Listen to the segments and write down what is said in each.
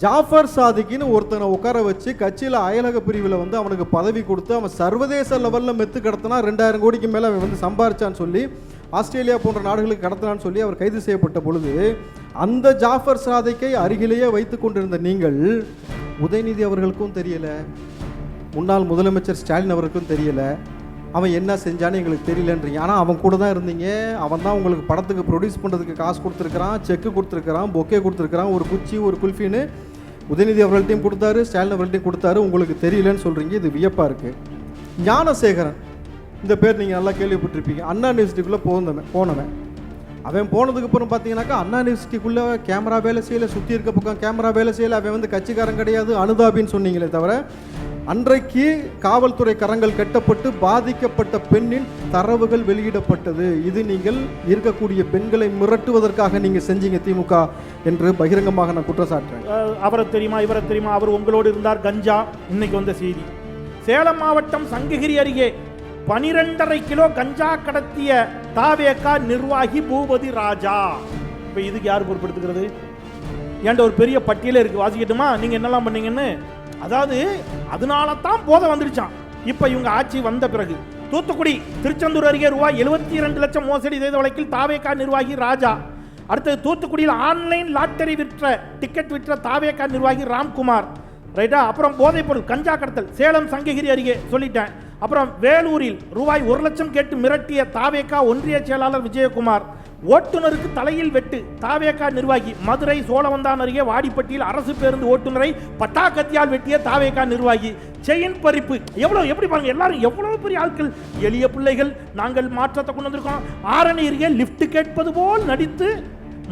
ஜாஃபர் சாதிக்குன்னு ஒருத்தனை உட்கார வச்சு கட்சியில் அயலக பிரிவில் வந்து அவனுக்கு பதவி கொடுத்து அவன் சர்வதேச லெவலில் மெத்து கடத்தினா 2000 கோடிக்கு மேலே அவன் வந்து சம்பாரிச்சான்னு சொல்லி ஆஸ்திரேலியா போன்ற நாடுகளுக்கு கடத்தினான்னு சொல்லி அவர் கைது செய்யப்பட்ட பொழுது அந்த ஜாஃபர் சாதிக்கை அருகிலேயே வைத்து கொண்டிருந்த நீங்கள் உதயநிதி அவர்களுக்கும் தெரியலை, முன்னாள் முதலமைச்சர் ஸ்டாலின் அவர்களுக்கும் தெரியலை, அவன் என்ன செஞ்சான்னு எங்களுக்கு தெரியலன்றீங்க. ஆனால் அவன் கூட தான் இருந்தீங்க. அவன் தான் உங்களுக்கு படத்துக்கு ப்ரொடியூஸ் பண்ணுறதுக்கு காசு கொடுத்துருக்கிறான், செக்கு கொடுத்துருக்கிறான், பொக்கே கொடுத்துருக்கிறான், ஒரு குச்சி ஒரு குல்ஃபின்னு உதயநிதி அவர்கள்ட்டையும் கொடுத்தாரு, ஸ்டாலின் அவர்கள்ட்டையும் கொடுத்தாரு. உங்களுக்கு தெரியலன்னு சொல்கிறீங்க, இது வியப்பாக இருக்குது. ஞானசேகரன் இந்த பேர் நீங்கள் நல்லா கேள்விப்பட்டிருப்பீங்க. அண்ணா யூனிவர்சிட்டிக்குள்ளே போனவன் அவன் போனதுக்கு அப்புறம் பார்த்தீங்கன்னாக்கா அண்ணா யூனிவர்சிட்டிக்குள்ளே கேமரா வேலை செய்யலை, சுற்றி இருக்க பக்கம் கேமரா வேலை செய்யலை, அவன் வந்து கட்சிக்காரன் கிடையாது, அனுதாபின்னு சொன்னீங்களே தவிர அன்றைக்கு காவல்துறை கரங்கள் கட்டப்பட்டு பாதிக்கப்பட்ட பெண்ணின் தரவுகள் வெளியிடப்பட்டது. இது நீங்கள் இருக்கக்கூடிய பெண்களை மிரட்டுவதற்காக நீங்கள் செஞ்சீங்க திமுக என்று பகிரங்கமாக நான் குற்றம் சாட்டுறேன். அவரை தெரியுமா இவரை தெரியுமா, அவர் உங்களோடு இருந்தார், கஞ்சா. இன்னைக்கு வந்த செய்தி, சேலம் மாவட்டம் சங்ககிரி அருகே 12.5 கிலோ கஞ்சா கடத்திய தாவேகா நிர்வாகி பூபதி ராஜா. இப்போ இதுக்கு யார் பொறுப்பெடுத்துக்கிறது? ஏன்ட ஒரு பெரிய பட்டியலே இருக்கு, வாசிக்கட்டுமா நீங்க என்னெல்லாம் பண்ணீங்கன்னு. அதாவது அதனால தான் போதை வந்துடுச்சான். இப்ப இவங்க ஆட்சி வந்த பிறகு தூத்துக்குடி திருச்செந்தூர் அருகே ரூபாய் 72 லட்சம் மோசடி செய்த வழக்கில் தாவேகா நிர்வாகி ராஜா. அடுத்தது தூத்துக்குடியில் ஆன்லைன் லாட்டரி டிக்கெட் விற்ற தாவேகா நிர்வாகி ராம்குமார். ரைட்டா? அப்புறம் போதைப் பொருள் கஞ்சா கடத்தல் சேலம் சங்ககிரி அருகே சொல்லிட்டேன். அப்புறம் வேலூரில் ரூபாய் 1 லட்சம் கேட்டு மிரட்டிய தாவேகா ஒன்றிய செயலாளர் விஜயகுமார். ஓட்டுநருக்கு தலையில் வெட்டு தாவேகா நிர்வாகி. மதுரை சோழவந்தான் அருகே வாடிப்பட்டியில் அரசு பேருந்து ஓட்டுநரை பட்டாக்கத்தியால் வெட்டிய தாவேகா நிர்வாகி. செயின் பறிப்பு. எப்படி பாருங்க, எல்லாரும் எவ்வளவு பெரிய ஆட்கள், எளிய பிள்ளைகள். நாங்கள் மாற்றத்தை கொண்டு வந்திருக்கோம். ஆரணி அருகே லிப்ட் கேட்பது போல் நடித்து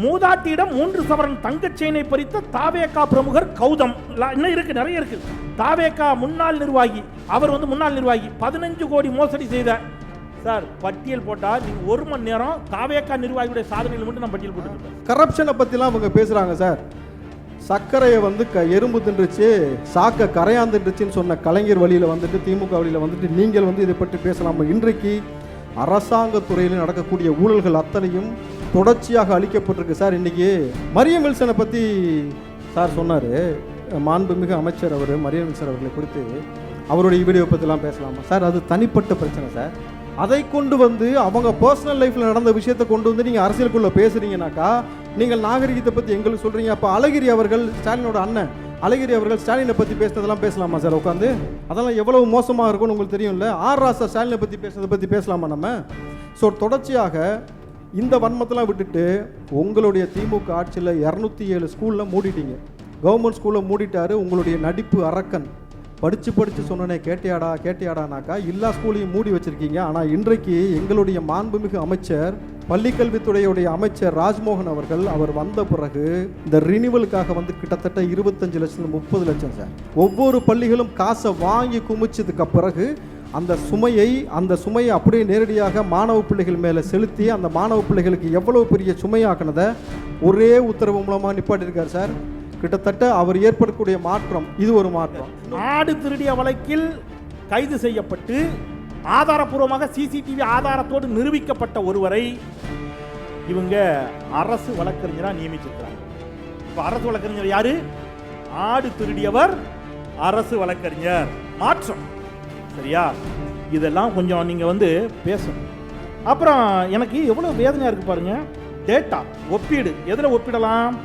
மூதாட்டியிடம் 3 சவரன் தங்கச் செயினை பறித்த தாவேகா பிரமுகர் கௌதம். இன்னும் இருக்கு, நிறைய இருக்கு. தாவேகா முன்னாள் நிர்வாகி, அவர் வந்து முன்னாள் நிர்வாகி 15 கோடி மோசடி செய்த. சார் பட்டியல் போட்டா நீங்க 1 மணி நேரம் தாவேகா நிர்வாகியுடைய சாதனைகள் மட்டும் நான் பட்டியல் போட்டுருக்கேன். கரப்ஷனை பத்திலாம் அவங்க பேசுறாங்க சார். சர்க்கரையை வந்து எறும்பு தின்றுச்சு, சாக்க கரையான் தின்றுச்சுன்னு சொன்ன கலைஞர் வழியில் வந்துட்டு திமுக வழியில் வந்துட்டு நீங்கள் வந்து இதை பற்றி பேசலாம். இன்றைக்கு அரசாங்க துறையில் நடக்கக்கூடிய ஊழல்கள் அத்தனையும் தொடர்ச்சியாக அளிக்கப்பட்டிருக்கு சார். இன்னைக்கு மரியம் வில்சனை பற்றி சார் சொன்னார், மாண்புமிகு அமைச்சர் அவர் மரியம் வில்சன் அவர்களை குறித்து அவருடைய வீடியோ பற்றிலாம் பேசலாமா சார்? அது தனிப்பட்ட பிரச்சனை சார். அதை கொண்டு வந்து அவங்க பர்சனல் லைஃப்பில் நடந்த விஷயத்தை கொண்டு வந்து நீங்கள் அரசியலுக்குள்ளே பேசுகிறீங்கனாக்கா நீங்கள் நாகரிகத்தை பற்றி எங்களுக்கு சொல்கிறீங்க. அப்போ அழகிரி அவர்கள், ஸ்டாலினோட அண்ணன் அழகிரி அவர்கள் ஸ்டாலினை பற்றி பேசுனதெல்லாம் பேசலாமா சார் உட்காந்து? அதெல்லாம் எவ்வளவு மோசமாக இருக்கும்னு உங்களுக்கு தெரியும்ல. ஆர் ராசா ஸ்டாலினை பற்றி பேசுனதை பற்றி பேசலாமா நம்ம? ஸோ தொடர்ச்சியாக இந்த வன்மத்தெல்லாம் விட்டுட்டு உங்களுடைய திமுக ஆட்சியில் 207 ஸ்கூலில் மூடிட்டீங்க. கவர்மெண்ட் ஸ்கூலில் மூடிட்டாரு உங்களுடைய நடிப்பு அரக்கன். படித்து சொன்னனே கேட்டியாடானாக்கா எல்லா ஸ்கூலையும் மூடி வச்சுருக்கீங்க. ஆனால் இன்றைக்கு எங்களுடைய மாண்புமிகு அமைச்சர், பள்ளிக்கல்வித்துறையுடைய அமைச்சர் ராஜ்மோகன் அவர்கள் அவர் வந்த பிறகு இந்த ரினிவலுக்காக வந்து கிட்டத்தட்ட 25 லட்சம் 30 லட்சம் சார் ஒவ்வொரு பள்ளிகளும் காசை வாங்கி குமிச்சதுக்கு பிறகு அந்த சுமையை அப்படியே நேரடியாக மாணவ பிள்ளைகள் மேலே செலுத்தி அந்த மாணவ பிள்ளைகளுக்கு எவ்வளவு பெரிய சுமையாக்குனதை ஒரே உத்தரவு மூலமாக நிப்பாட்டியிருக்கார் சார். கிட்டத்தட்ட அவர் ஏற்படக்கூடிய மாற்றம் இது ஒரு மாற்றம். ஆடு திருடிய வழக்கில் கைது செய்யப்பட்டு ஆதாரப்பூர்வமாக சிசிடிவி ஆதாரத்தோடு நிரூபிக்கப்பட்ட ஒருவரை இவங்க அரசு வழக்கறிஞராக நியமிச்சிருக்கிறாங்க. இப்போ அரசு வழக்கறிஞர் யாரு? ஆடு திருடியவர் அரசு வழக்கறிஞர். மாற்றம். சரியா? இதெல்லாம் கொஞ்சம் நீங்க வந்து பேசணும். அப்புறம் எனக்கு எவ்வளவு வேதனையா இருக்கு பாருங்க. டேட்டா ஒப்பீடு எதுல ஒப்பிடலாம்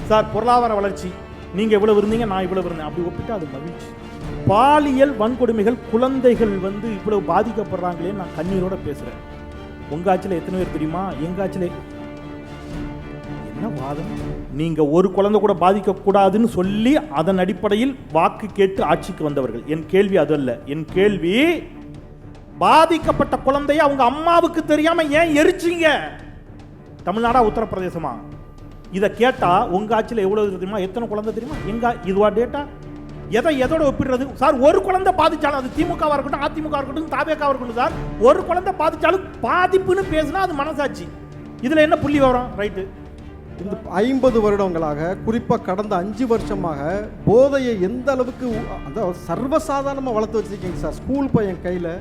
சார்? பொருளாதார வளர்ச்சி, நீங்க இவ்வளவு இருந்தீங்க, நான் இவ்வளவு இருந்தேன், அப்படி ஒப்பிட்டா அது மகிழ்ச்சி. பாலியல் வன்கொடுமைகள், குழந்தைகள் வந்து இவ்வளவு பாதிக்கப்படுறாங்களே, நான் கண்ணீரோட பேசுறேன். உங்க ஆட்சியில் எத்தனை பேர் தெரியுமா? எங்க ஆட்சியில் என்ன வாதம்? நீங்க ஒரு குழந்தை கூட பாதிக்க கூடாதுன்னு சொல்லி அதன் அடிப்படையில் வாக்கு கேட்டு ஆட்சிக்கு வந்தவர்கள். என் கேள்வி அது அல்ல. என் கேள்வி, பாதிக்கப்பட்ட குழந்தைய அவங்க அம்மாவுக்கு தெரியாம ஏன் எரிச்சிங்க? தமிழ்நாடா உத்தரப்பிரதேசமா? இதை கேட்டா உங்க ஆட்சியில் எவ்வளவு தெரியுமா? எத்தனை குழந்தை தெரியுமா? எங்க இதுவா டேட்டா? எதோட ஒப்பிடுறது சார்? ஒரு குழந்தை பாதிச்சாலும், அது திமுகவா இருக்கட்டும், அதிமுக இருக்கட்டும், தாவேகாவா இருக்கட்டும் சார், ஒரு குழந்தை பாதிச்சாலும் பாதிப்புன்னு பேசினா அது மனசாட்சி. இதுல என்ன புள்ளி வரும்? ரைட்டு. இந்த 50 வருடங்களாக, குறிப்பாக கடந்த 5 வருஷமாக போதையை எந்த அளவுக்கு அதாவது சர்வசாதாரணமாக வளர்த்து வச்சிருக்கீங்க சார். ஸ்கூல் பையன் கையில்,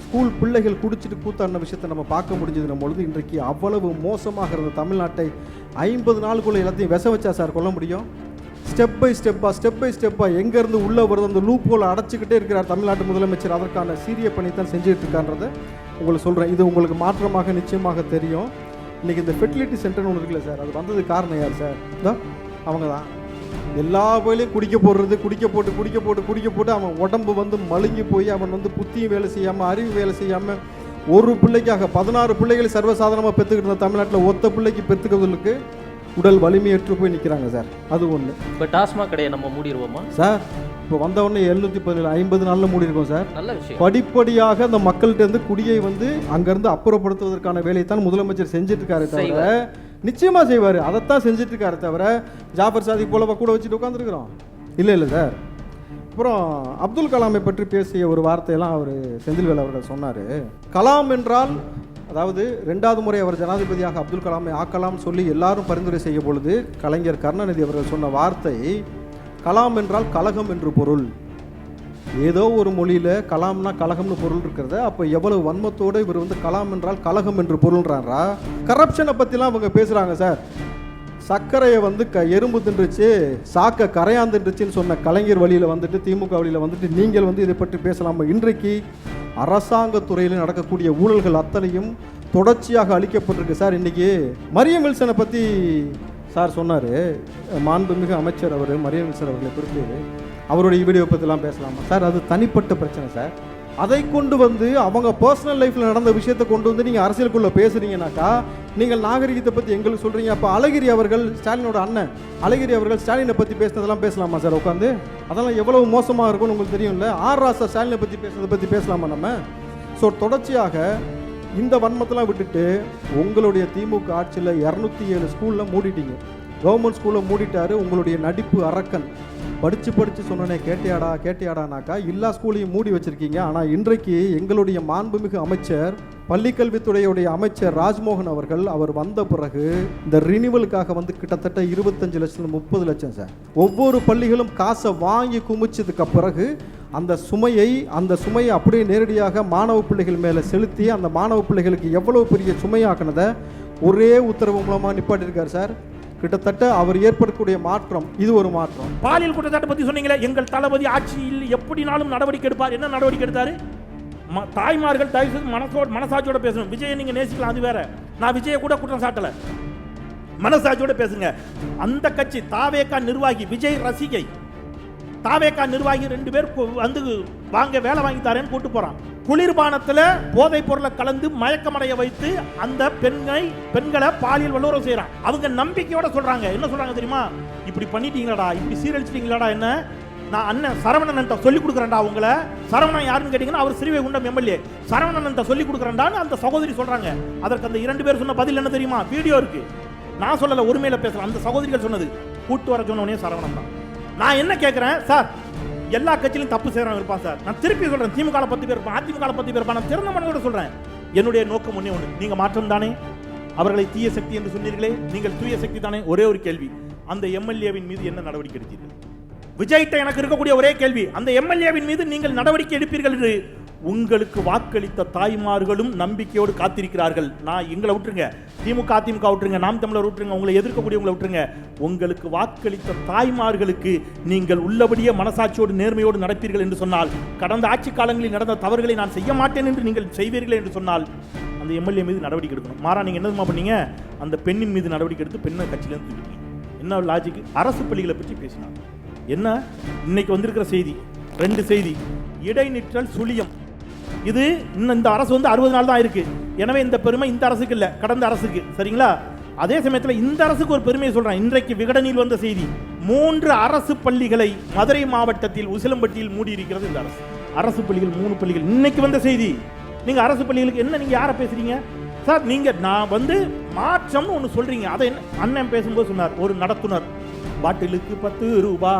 ஸ்கூல் பிள்ளைகள் குடிச்சிட்டு கூத்தாடின விஷயத்தை நம்ம பார்க்க முடிஞ்சதுன பொழுது இன்றைக்கு அவ்வளவு மோசமாக இருந்த தமிழ்நாட்டை 50 நாளுக்குள்ளே எல்லாத்தையும் விஷ வச்சா சார் கொல்ல முடியும்? ஸ்டெப் பை ஸ்டெப்பாக எங்கேருந்து உள்ளே வருது அந்த லூப் ஹோலை அடைச்சிக்கிட்டே இருக்கிறார் தமிழ்நாட்டு முதலமைச்சர். அதற்கான சீரிய பணி தான் செஞ்சுட்டு இருக்கான்றதை உங்களுக்கு சொல்கிறேன். இது உங்களுக்கு மாற்றமாக நிச்சயமாக தெரியும். இன்றைக்கி இந்த ஃபெர்டிலிட்டி சென்டர்னு ஒன்று இருக்குல்ல சார், அது வந்ததுக்கு காரணம் யார் சார்? அவங்க தான். எல்லா வயலையும் குடிக்க போட்டு அவன் உடம்பு வந்து மழுங்கி போய் அவன் வந்து புத்தியும் வேலை செய்யாமல் அறிவு வேலை செய்யாமல் ஒரு பிள்ளைக்காக 16 பிள்ளைகளை சர்வசாதாரணமாக பெற்றுக்கிட்டு இருந்த தமிழ்நாட்டில் ஒத்த பிள்ளைக்கு பெற்றுக்கிறதுக்கு உடல் வலிமையற்று போய் நிற்கிறாங்க சார். அது ஒன்று. இப்போ டாஸ்மாக் கடையை நம்ம மூடிடுவோமா சார்? இப்போ வந்தவொடனே 717 50 நாளில் மூடிருக்கோம் சார். நல்ல விஷயம். படிப்படியாக அந்த மக்கள்கிட்ட இருந்து குடியை வந்து அங்கேருந்து அப்புறப்படுத்துவதற்கான வேலையை தான் முதலமைச்சர் செஞ்சுட்டு இருக்காரு தவிர, நிச்சயமாக செய்வார், அதைத்தான் செஞ்சுட்டு இருக்காரு தவிர ஜாஃபர் சாதிக் போலவா கூட வச்சுட்டு உட்காந்துருக்குறோம்? இல்லை சார். அப்புறம் அப்துல் கலாமை பற்றி பேசிய ஒரு வார்த்தையெல்லாம் அவர் செந்தில்வேல் அவர்கள் சொன்னார். கலாம் என்றால், அதாவது 2வது முறை அவர் ஜனாதிபதியாக அப்துல் கலாமை ஆக்கலாம் சொல்லி எல்லாரும் பரிந்துரை செய்ய பொழுது கலைஞர் கருணாநிதி அவர்கள் சொன்ன வார்த்தை, கலாம் என்றால் கலகம் என்று பொருள். ஏதோ ஒரு மொழியில் கலாம்னா கலகம்னு பொருள் இருக்கிறது. அப்போ எவ்வளவு வன்மத்தோடு இவர் வந்து கலாம் என்றால் கலகம் என்று பொருள்ன்றாரா? கரப்ஷனை பற்றிலாம் அவங்க பேசுகிறாங்க சார். சர்க்கரையை வந்து எறும்பு தின்றுச்சு, சாக்க கரையான் தின்றுச்சுன்னு சொன்ன கலைஞர் வழியில் வந்துட்டு திமுக வழியில் வந்துட்டு நீங்கள் வந்து இதை பற்றி பேசலாமா? இன்றைக்கு அரசாங்கத்துறையில் நடக்கக்கூடிய ஊழல்கள் அத்தனையும் தொடர்ச்சியாக அளிக்கப்பட்டிருக்கு சார். இன்றைக்கி மரியம் வில்சனை பற்றி சார் சொன்னார், மாண்புமிகு அமைச்சர் அவர் மரியம் வில்சன் அவர்களை குறித்து அவருடைய வீடியோ பற்றிலாம் பேசலாமா சார்? அது தனிப்பட்ட பிரச்சனை சார். அதை கொண்டு வந்து அவங்க பர்சனல் லைஃப்பில் நடந்த விஷயத்தை கொண்டு வந்து நீங்கள் அரசியலுக்குள்ளே பேசுகிறீங்கனாக்கா நீங்கள் நாகரிகத்தை பற்றி எங்களுக்கு சொல்கிறீங்க. அப்போ அழகிரி அவர்கள், ஸ்டாலினோட அண்ணன் அழகிரி அவர்கள் ஸ்டாலினை பற்றி பேசுனதெல்லாம் பேசலாமா சார் உட்காந்து? அதெல்லாம் எவ்வளவு மோசமாக இருக்கும்னு உங்களுக்கு தெரியும்ல. ஆர் ராசா ஸ்டாலினை பற்றி பேசுனதை பற்றி பேசலாமா நம்ம? ஸோ தொடர்ச்சியாக இந்த வன்மத்தெல்லாம் விட்டுட்டு உங்களுடைய திமுக ஆட்சியில் 207 ஸ்கூலில் மூடிட்டீங்க. கவர்மெண்ட் ஸ்கூலில் மூடிட்டாரு உங்களுடைய நடிப்பு அரக்கன். படித்து சொன்னனே கேட்டியாடானாக்கா எல்லா ஸ்கூலையும் மூடி வச்சுருக்கீங்க. ஆனால் இன்றைக்கு எங்களுடைய மாண்புமிகு அமைச்சர், பள்ளிக்கல்வித்துறையுடைய அமைச்சர் ராஜ்மோகன் அவர்கள், அவர் வந்த பிறகு இந்த ரினிவலுக்காக வந்து கிட்டத்தட்ட 25 லட்சம் 30 லட்சம் சார், ஒவ்வொரு பள்ளிகளும் காசை வாங்கி குமிச்சதுக்கு பிறகு அந்த சுமையை அப்படியே நேரடியாக மாணவ பிள்ளைகள் மேலே செலுத்தி அந்த மாணவ பிள்ளைகளுக்கு எவ்வளோ பெரிய சுமையாக்குனதை ஒரே உத்தரவு மூலமாக நிப்பாட்டியிருக்கார் சார். கிட்டத்தட்ட அவர் ஏற்படக்கூடிய மாற்றம் இது ஒரு மாற்றம். பாலியல் குற்றச்சாட்டு பத்தி சொன்னீங்களே, எங்கள் தளபதி ஆட்சியில் எப்படினாலும் நடவடிக்கை எடுப்பார். என்ன நடவடிக்கை எடுத்தாரு? தாய்மார்கள் தயவு செய்து மனசாட்சியோட பேசணும். விஜயை நீங்க நேசிக்கலாம், அது வேற. நான் விஜயை கூட குற்றம் சாட்டல, மனசாட்சியோட பேசுங்க. அந்த கட்சி தாவேகா நிர்வாகி, விஜய் ரசிகை, தாவேகா நிர்வாகி 2 பேர் வந்து வாங்க வேலை வாங்கி தரேன்னு கூட்டு போறான். குளிர்பானத்துல போதைப் பொருளை கலந்து மயக்கமடைய வைத்து அந்த பெண்களை பாலியல் வல்லுறவு செய்யறான். அவங்க நம்பிக்கையோட சொல்றாங்க, என்ன சொல்றாங்க தெரியுமா? இப்படி பண்ணிட்டீங்களாடா, இப்படி சீரழிச்சிட்டீங்களாடா, என்ன நான் அண்ணன் சரவணன் சொல்லி கொடுக்குறேன்டா. உங்களை சரவணன் யாருன்னு கேட்டீங்கன்னா அவர் ஸ்ரீவைகுண்டம் எம்எல்ஏ சரவணன் சொல்லி கொடுக்குறேன்டான்னு அந்த சகோதரி சொல்றாங்க. அதற்கு அந்த 2 பேர் சொன்ன பதில் என்ன தெரியுமா? வீடியோ இருக்கு, நான் சொல்லல, உரிமையில பேசலாம். அந்த சகோதரிகள் சொன்னது, கூட்டு வர சொன்னவனே சரவணன் தான். நான் என்ன கேட்கிறேன் சார், எல்லா கட்சியிலும் தப்பு செய்யறவங்க இருப்பான் சார். நான் திருப்பி சொல்றேன், திமுக 10 பேர் இருப்பான், அதிமுக 10 பேர் இருப்பான். நான் திறந்த மனதோட சொல்றேன், என்னுடைய நோக்கம் ஒண்ணே ஒன்று, நீங்க மாற்றம் தானே. அவர்களை தீய சக்தி என்று சொன்னீர்களே, நீங்கள் தூய சக்தி தானே. ஒரே ஒரு கேள்வி, அந்த எம்எல்ஏவின் மீது என்ன நடவடிக்கை எடுத்தீர்கள்? விஜய்கிட்ட எனக்கு இருக்கக்கூடிய ஒரே கேள்வி, அந்த எம்எல்ஏவின் மீது நீங்கள் நடவடிக்கை எடுப்பீர்கள் என்று உங்களுக்கு வாக்களித்த தாய்மார்களும் நம்பிக்கையோடு காத்திருக்கிறார்கள். நான் எங்களை விட்டுருங்க, திமுக அதிமுக விட்டுருங்க, நாம் தமிழர் விட்டுருங்க, உங்களை எதிர்க்கக்கூடியவங்களை விட்டுருங்க. உங்களுக்கு வாக்களித்த தாய்மார்களுக்கு நீங்கள் உள்ளபடியே மனசாட்சியோடு நேர்மையோடு நடப்பீர்கள் என்று சொன்னால், கடந்த ஆட்சி காலங்களில் நடந்த தவறுகளை நான் செய்ய மாட்டேன் என்று நீங்கள் செய்வீர்கள் என்று சொன்னால் அந்த எம்எல்ஏ மீது நடவடிக்கை எடுக்கணும். மாறா நீங்க என்ன பண்ணீங்க? அந்த பெண்ணின் மீது நடவடிக்கை எடுத்து பெண்ணை கட்சியிலிருந்து தூக்கிட்டீங்க. என்ன லாஜிக்? அரசு பள்ளிகளை பற்றி பேசினாங்க. என்ன இன்னைக்கு வந்திருக்கிற செய்தி, 2 செய்தி. இடைநிற்றல் சுழியம், இது இன்னும் இந்த அரசு வந்து 60 நாள் தான் இருக்கு. எனவே இந்த பெருமை இந்த அரசுக்கு இல்ல, கடந்த அரசுக்கு. சரிங்களா? அதே சமயத்தில் இந்த அரசுக்கு ஒரு பெருமையை சொல்றேன். இன்றைக்கு விகடனில் வந்த செய்தி, 3 அரசு பள்ளிகளை மதுரை மாவட்டத்தில் உசிலம்பட்டியில் மூடி இருக்கிறது இந்த அரசு. அரசு பள்ளிகள் 3 பள்ளிகள் இன்னைக்கு வந்த செய்தி. நீங்க அரசு பள்ளிகளுக்கு என்ன, நீங்க யாரை பேசுறீங்க சார்? நீங்க நான் வந்து மாற்றம்னு ஒன்று சொல்றீங்க. அதை அண்ணன் பேசும்போது சொன்னார், ஒரு நடத்துனர் பாட்டிலுக்கு 10 ரூபா,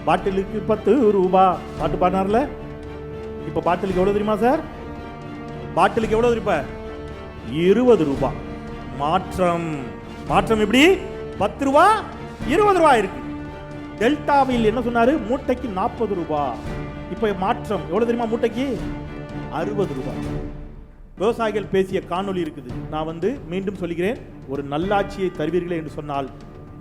பாட்டிலுக்கு 10 ரூபா பாட்டு பாடினார்ல. இப்ப பாட்டிலுக்கு எவ்வளவு தெரியுமா சார்? பாட்டிலுக்கு எவ்வளவு இப்ப 20 ரூபாய். மாற்றம், மாற்றம் எப்படி? 10 ரூபா 20 ரூபாய் இருக்கு. டெல்டாவில் என்ன சொன்னாரு? மூட்டைக்கு 40 ரூபாய். இப்ப மாற்றம் எவ்வளவு தெரியுமா? மூட்டைக்கு 60 ரூபாய். விவசாயிகள் பேசிய காணொலி இருக்குது. நான் வந்து மீண்டும் சொல்கிறேன், ஒரு நல்லாட்சியை தருவீர்களே என்று சொன்னால்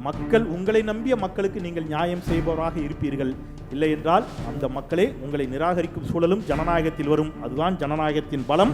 மக்கள் உங்களை நம்பிய மக்களுக்கு நீங்கள் நியாயம் செய்பவராக இருப்பீர்கள். இல்லை என்றால் அந்த மக்களே உங்களை நிராகரிக்கும் சூழலும் ஜனநாயகத்தில் வரும். அதுதான் ஜனநாயகத்தின் பலம்.